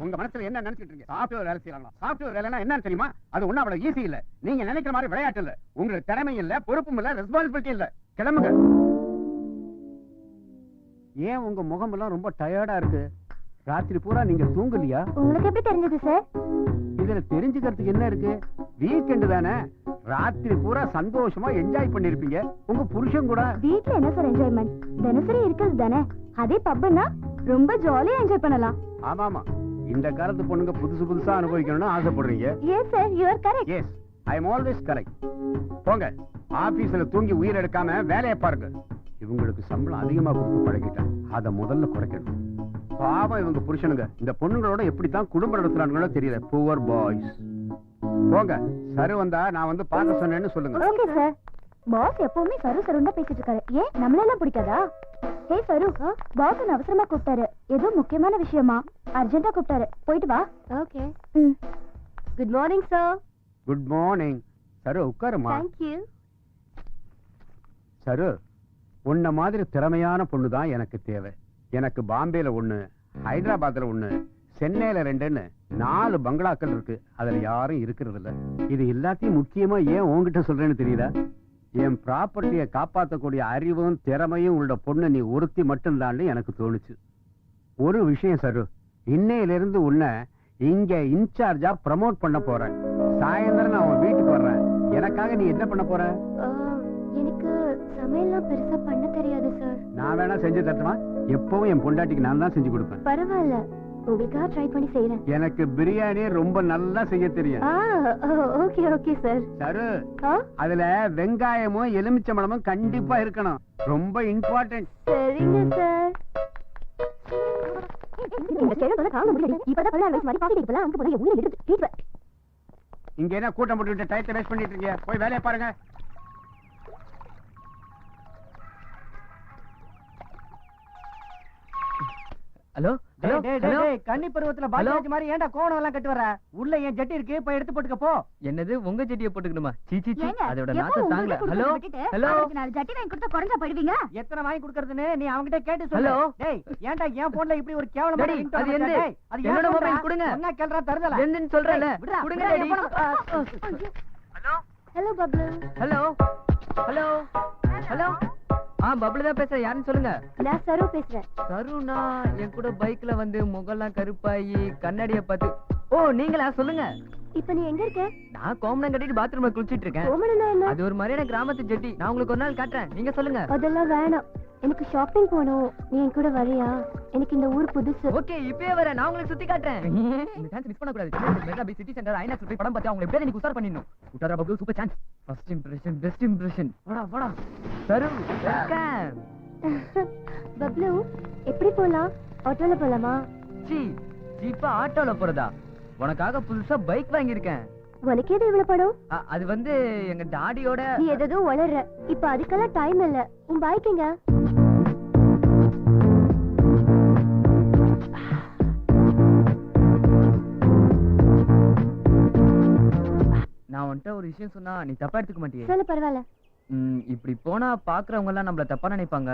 உங்க மனசுல என்ன நினைச்சிட்டு இருக்கீங்க? சாஃப்ட்வேர் வேலை செய்யலாம். சாஃப்ட்வேர் வேலைன்னா என்னன்னு தெரியுமா? அது ஒண்ணும் அவ்வளவு ஈஸி இல்ல. நீங்க நினைக்கிற மாதிரி விளையாட்டு இல்ல. உங்களுக்கு திறமை இல்ல, பொறுப்பும் இல்ல, ரெஸ்பான்சிபிலிட்டி இல்ல. கிளம்புங்க. ஏன் உங்க முகம் எல்லாம் ரொம்ப டயர்டா இருக்கு? ராத்திரி பூரா நீங்க தூங்கலையா? உங்களுக்கு எப்படி தெரிஞ்சது சார்? இதுல தெரிஞ்சுக்கிறதுக்கு என்ன இருக்கு? வீக்கெண்ட் தானே, ராத்திரி பூரா சந்தோஷமா என்ஜாய் பண்ணிருப்பீங்க. உங்க புருஷன் கூட. வீட்ல என்ன சார் என்ஜாய்மெண்ட்? தினசரி இருக்கிறது தானே. அதே பப்னா ரொம்ப ஜாலியா என்ஜாய் பண்ணலாம். ஆமாமா, இந்த காலத்து பொண்ணுங்க புதுசு புதுசா அனுபவிக்கணும்னு ஆசைப்படுறீங்க. Yes sir, you are correct. Yes, I am always correct. போங்க, ஆபீஸ்ல தூங்கி உயிர் எடுக்காம வேலையை பாருங்க. இவங்களுக்கு சம்பளம் அதிகமா கொடுத்து பழகிட்டேன். அதை முதல்ல குறைக்கணும். பாவம் இவங்க புருஷனுங்க இந்த பொண்ணுங்களோட எப்படித்தான் குடும்ப நடத்துறாங்களோ தெரியல. Poor boys. போங்க, சரு வந்தா நான் வந்து பார்க்க சொன்னேன்னு சொல்லுங்க. Okay sir. பாஸ் எப்பவுமே சரு சருண்டா பேசிட்டு இருக்காரு. ஏன் நம்மளெல்லாம் பிடிக்காதா? ஹே சரு, பாஸ் அவசரமா கூப்பிட்டாரு. ஏதோ முக்கியமான விஷயமா அர்ஜென்ட்டா கூப்பிட்டாரு. போயிட்டு வா. Okay. Good morning sir. Good morning. Saru உட்காருமா. Thank you. சரு, உன்ன மாதிரி திறமையான பொண்ணு தான் எனக்கு தேவை. எனக்கு பாம்பேல 1, ஹைதராபாத்ல 1, சென்னையில 2ன்னு 4 பங்களாக்கள் இருக்கு. அதுல யாரும் இருக்கிறது இல்ல. இது எல்லாத்தையும் முக்கியமா ஏன் உன்கிட்ட சொல்றேன்னு தெரியல. என் ப்ராப்பர்ட்டியை காப்பாற்றக்கூடிய அறிவும் திறமையும் உள்ள பொண்ணு நீ ஒருத்தி மட்டும்தான் எனக்கு தோணுச்சு. ஒரு விஷயம் சரு, இன்னையிலிருந்து உன்னை இங்க இன்சார்ஜா ப்ரமோட் பண்ண போறேன். சாயந்தரம் நான் உன் வீட்டுக்கு வர்றேன். எனக்காக நீ என்ன பண்ண போற? எனக்கு சமையல்லாம் பெருசா பண்ண தெரியாது சார். நான் வேணா செஞ்சு தரட்டுமா? எப்பவும் என் பொண்டாட்டிக்கு நான் தான் செஞ்சு கொடுப்பேன். பரவாயில்ல, உங்களுக்காக ட்ரை பண்ணி செய்யறேன். எனக்கு பிரியாணி ரொம்ப நல்லா செய்ய தெரியும். Okay okay sir. சரு, அதுல வெங்காயமும் எலுமிச்சம்பழமும் கண்டிப்பா இருக்கணும். ரொம்ப இம்பார்ட்டன்ட். சரிங்க சார். இந்த சேனல் காண முடியல. இப்பதான் 16 வயசு மாதிரி பாத்துட்டு இப்பலாம் அங்க போய் உள்ள எடுத்து இங்க என்ன கூட்டம் போட்டுட்டு டைத்தை வேஸ்ட் பண்ணிட்டு இருக்கீங்க? போய் வேலையை பாருங்க. ஹலோ கன்னி பருவத்துல பாலாஜி மாதிரி ஏன்டா கோணம் எல்லாம் கட்டு வர? உள்ள என் ஜட்டி இருக்கு, போய் எடுத்து போட்டுக்க போ. என்னது உங்க ஜட்டியை போட்டுக்கணுமா? சீச்சி, அதோட நாத்த தாங்கல. ஹலோ ஹலோ, நாலு ஜட்டி வாங்கி கொடுத்தா குறைஞ்சா போயிடுவீங்க. எத்தனை வாங்கி கொடுக்கறதுன்னு நீ அவங்கிட்ட கேட்டு சொல்லு. டேய், ஏன்டா என் போன்ல இப்படி ஒரு கேவலமான ரிங்டோன்? அது என்ன? அது என்னோட மொபைல் கொடுங்க. என்ன கேள்றா தரதல? என்னன்னு சொல்றல? கொடுங்க daddy. Hello hello Bablu. Hello hello hello. Bablu தான் பேசுறேன். யாருன்னு சொல்லுங்க. நான் சரு பேசுறேன். சருனா என் கூட பைக்ல வந்து முகெல்லாம் கருப்பாயி கண்ணாடிய பார்த்து. ஓ நீங்களா? சொல்லுங்க. இப்ப நீ எங்க இருக்க? நான் கோமணம் கட்டிட்டு பாத்ரூம்ல குளிச்சிட்டு இருக்கேன். கோமணம்னா என்ன? அது ஒரு மாதிரியான கிராமத்து ஜட்டி. நான் உங்களுக்கு ஒரு நாள் காட்டுறேன். நீங்க சொல்லுங்க. அதெல்லாம் வேணாம். எனக்கு ஷாப்பிங் போகணும். நீ என் கூட வரியா? எனக்கு இந்த ஊர் புதுசு. ஓகே, இப்பவே வரேன். நான் உங்களுக்கு சுத்தி காட்டுறேன். இந்த சான்ஸ் மிஸ் பண்ண கூடாது. மெட்ரா பை சிட்டி சென்டர் ஐநாக்ஸ் போய் படம் பார்த்து அவங்க எப்படியே நீ உசார் பண்ணிடணும். உட்டாரா Bablu, super chance. First impression best impression. வாடா வாடா. சரு வெல்கம். பப்ளு, எப்படி போலாம்? ஆட்டோல போலாமா? ஜீப்பா ஆட்டோல போறதா? உனக்காக புதுசா பைக் வாங்கியிருக்கேன். உனக்கு எது இவ்வளவு படம்? அது வந்து எங்க டாடியோட. நீ எதோ வளர்ற. இப்ப அதுக்கெல்லாம் டைம் இல்ல. உன் பைக் எங்க? நான் உன்கிட்ட ஒரு விஷயம் சொன்னா நீ தப்பா எடுத்துக்க மாட்டியே? சொல்ல. பரவாயில்ல. இப்படி போனா பாக்குறவங்க எல்லாம் நம்மள தப்பா நினைப்பாங்க.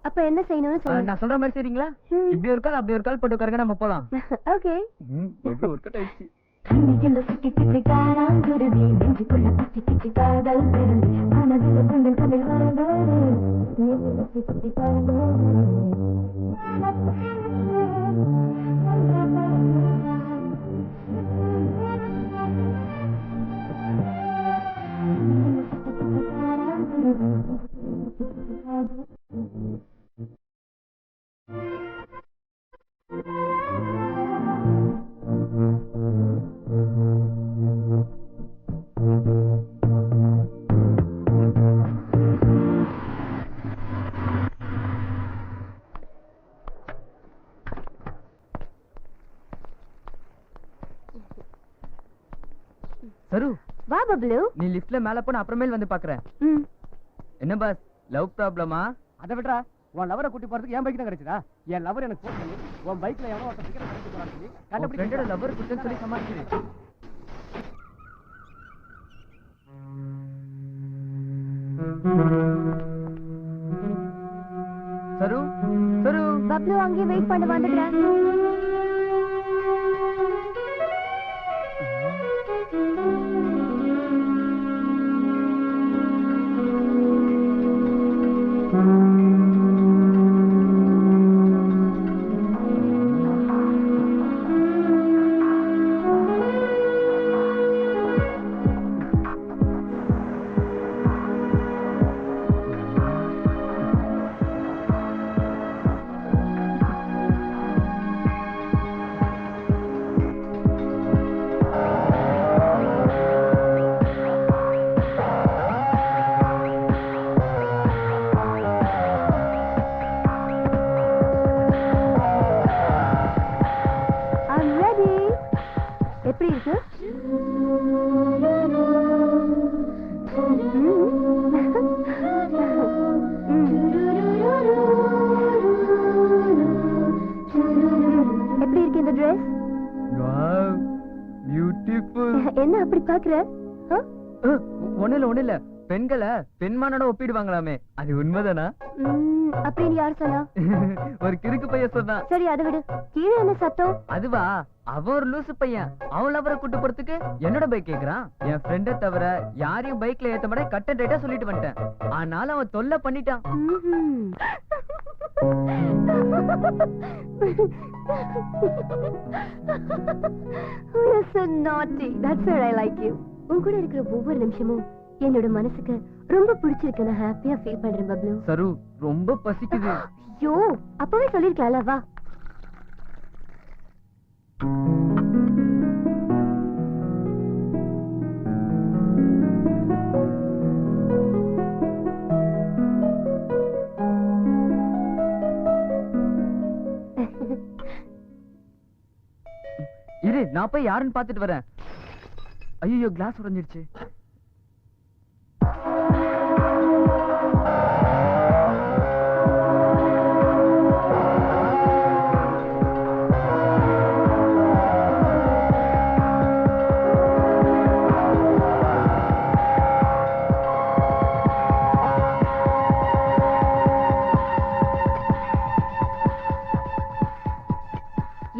அப்ப என்ன செய்யணும்னு சொல்லு. நான் சொல்ற மாதிரி சரிங்களா? இப்படி ஒரு கால் அப்படி ஒரு கால் போட்டு உட்காருங்க, நம்ம போலாம். ஓகே. எப்படி ஒர்க் அவுட் ஆயிடுச்சு. சரு, வா பப்ளு. நீ லிஃப்ட்ல மேல போன அப்புறமேல் வந்து பாக்குறேன். என்ன பாஸ், லவ் ப்ராப்ளமா? அதை விட்றா. உன் லவரை கூட்டி போறதுக்கு என் பைக் தான் கிடைச்சதா? என் லவர் எனக்கு போன் பண்ணி உன் பைக்ல எவனோ ஒருத்தன் டிக்கெட் எடுத்து போறான்னு சொல்லி ஃப்ரெண்டோட லவர் குட்டன்னு சொல்லி சமாளிச்சிரு. சரு சரு பப்ளு அங்கே வெயிட் பண்ண வந்துடுறேன். இருக்கு இந்த Dress? Wow beautiful. என்ன அப்படி பாக்குற? ஒண்ணு இல்ல பெண்களை பெண்மானோட ஒப்பிடுவாங்களாமே, அது உண்மைதானா? அப்படின்னு யார் சொன்னா? ஒரு கிறுக்கு பையன் சொன்னான். சரி அதை விடு. கீழே என்ன சத்தம்? அதுவா, அவன் ஒரு லூசு பையன். அவன் லவரை கூட்டு போறதுக்கு என்னோட பைக் கேக்குறான். என் ஃப்ரெண்ட தவிர யாரையும் பைக்ல ஏத்த மாட்டே கட் அண்ட் ரைட்டா சொல்லிட்டு வந்துட்டேன். ஆனாலும் அவன் தொல்லை பண்ணிட்டான். You're so naughty. That's why I like you. உன் கூட இருக்கிற ஒவ்வொரு நிமிஷமும் என்னோட மனசுக்கு ரொம்ப பிடிச்சிருக்கு. நான் ஹாப்பியா ஃபீல் பண்றேன் பப்ளு. சரு ரொம்ப பசிக்குது. ஐயோ அப்பவே சொல்லிருக்கலாம்ல. வா. இரு, நான் போய் யாருன்னு பாத்துட்டு வரேன். ஐயோ கிளாஸ் உடைஞ்சிடுச்சு.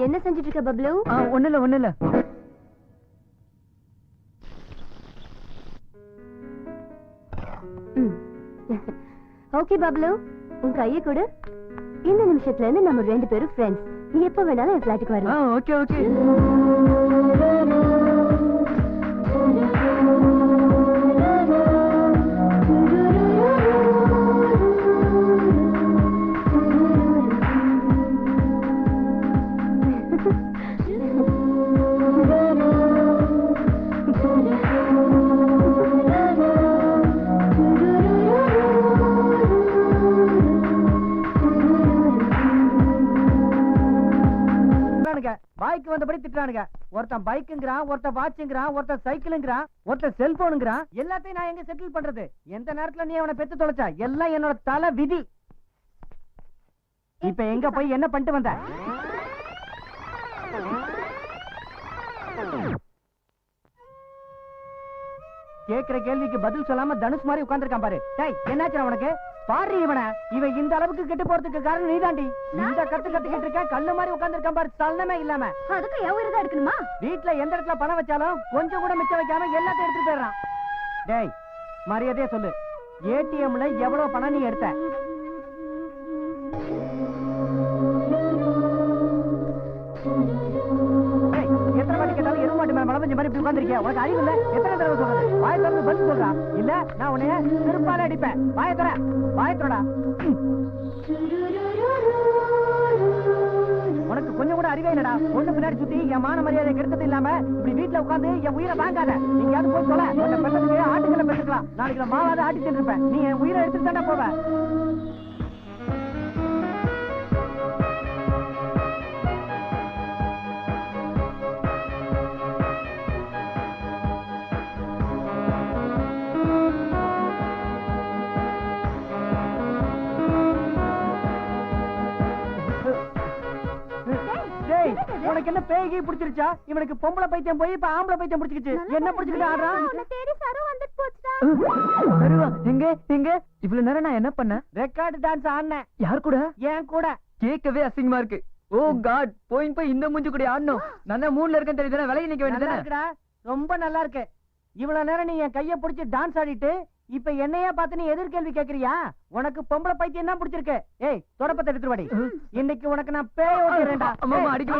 என்ன செஞ்சிட்டு இருக்க பப்ளு? ஒண்ணு இல்ல. ஓகே பப்ளு, உன் கையை கொடு. இந்த நிமிஷத்துல இருந்து நம்ம 2 பேரும் ஃப்ரெண்ட்ஸ். நீ எப்ப வேணாலும் என் ஃபிளாட்டுக்கு வரலாம். ஓகே. பாய்க்கு வந்தபடி திட்டுறானுங்க. ஒருத்தன் பைக்குங்கிறான், ஒருத்தன் வாட்சுங்கிறான், ஒருத்தன் சைக்கிளுங்கிறான், ஒருத்தன் செல்போனுங்கிறான். எல்லாத்தையும் நான் எங்க செட்டில் பண்றது? எந்த நேரத்துல நீ அவனை பெத்து தொலைச்சா? எல்லாம் என்னோட தலை விதி. இப்ப எங்க போய் என்ன பண்ணிட்டு வந்த? கேக்குற கேள்விக்கு பதில் சொல்லாம தனுஷ் மாதிரி உட்கார்ந்திருக்கான் பாரு. டேய் என்னாச்சு உனக்கு? பாரு இவன் இந்த அளவுக்கு கெட்டு போறதுக்கு காரணம் நீதாண்டி. இந்த கத்துக்கிட்டு இருக்க கல்லு மாதிரி உட்கார்ந்திருக்கான் பாரு, சலனமே இல்லாம. அதுக்கு எவ்வளவு எடுக்கணுமா? வீட்டுல எந்த இடத்துல பணம் வச்சாலும் கொஞ்சம் கூட மிச்சம் வைக்காம எல்லாத்தையும் எடுத்துட்டு போயிடுறான். டேய் மரியாதையா சொல்லு, ஏடிஎம்ல எவ்வளவு பணம் நீ எடுத்த? எத்தனை வாட்டி கேட்டாலும் எருவு மாட்டு மேல மழை பெஞ்ச மாதிரி இப்படி உட்கார்ந்திருக்கியா? உனக்கு அறிவு இல்ல? எத்தனை தடவை சொல்றது? வாயை திறந்து பதில் சொல்றா, இல்ல நான் உன்னைய திருப்பால அடிப்பேன். வாயை திறடா. உனக்கு கொஞ்சம் கூட அறிவே இல்லடா. ஒண்ணு பின்னாடி சுத்தி என் மான மரியாதை கெடுத்தது இல்லாம இப்படி வீட்டுல உட்காந்து என் உயிரை வாங்காத. நீங்க போய் சொல்ல உன்னை பெற்றதுக்கு ஆட்டுக்களை பெற்றுக்கலாம். நாளைக்கு நான் மாவாத ஆட்டி தின்றுப்பேன். நீ என் உயிரை எடுத்துட்டு தானே போவ. உனக்கு என்ன பேய்கி பிடிச்சிருச்சா? இவனுக்கு பொம்பளை பைத்தியம் போய் இப்ப ஆம்பளை பைத்தியம் பிடிச்சிருச்சு. என்ன பிடிச்சிட்டு ஆடுறான்? எங்க இவ்வளவு நேரம் நான் என்ன பண்ணேன்? ரெக்கார்டு டான்ஸ் ஆடினேன். யார் கூட? ஏன் கூட. கேட்கவே அசிங்கமா இருக்கு. ஓ காட், போய் இந்த மூஞ்சி கூட ஆடணும். நான் மூணுல இருக்கேன் தெரியுதானே, விலகி நிக்க வேண்டியதானே? ரொம்ப நல்லா இருக்கு. இவ்வளவு நேரம் நீ என் கைய பிடிச்சி டான்ஸ் ஆடிட்டு இப்ப என்னையா பார்த்து நீ எதிர்கேள்வி கேக்குறியா? உனக்கு பொம்பளை பைத்தியம் தான் பிடிச்சிருக்கு. ஏய் தொடப்பத்தை எடுத்துட்டு வாடி. இன்னைக்கு உனக்கு நான் பேய் ஓட்டிறேன்டா. அம்மா அடிக்க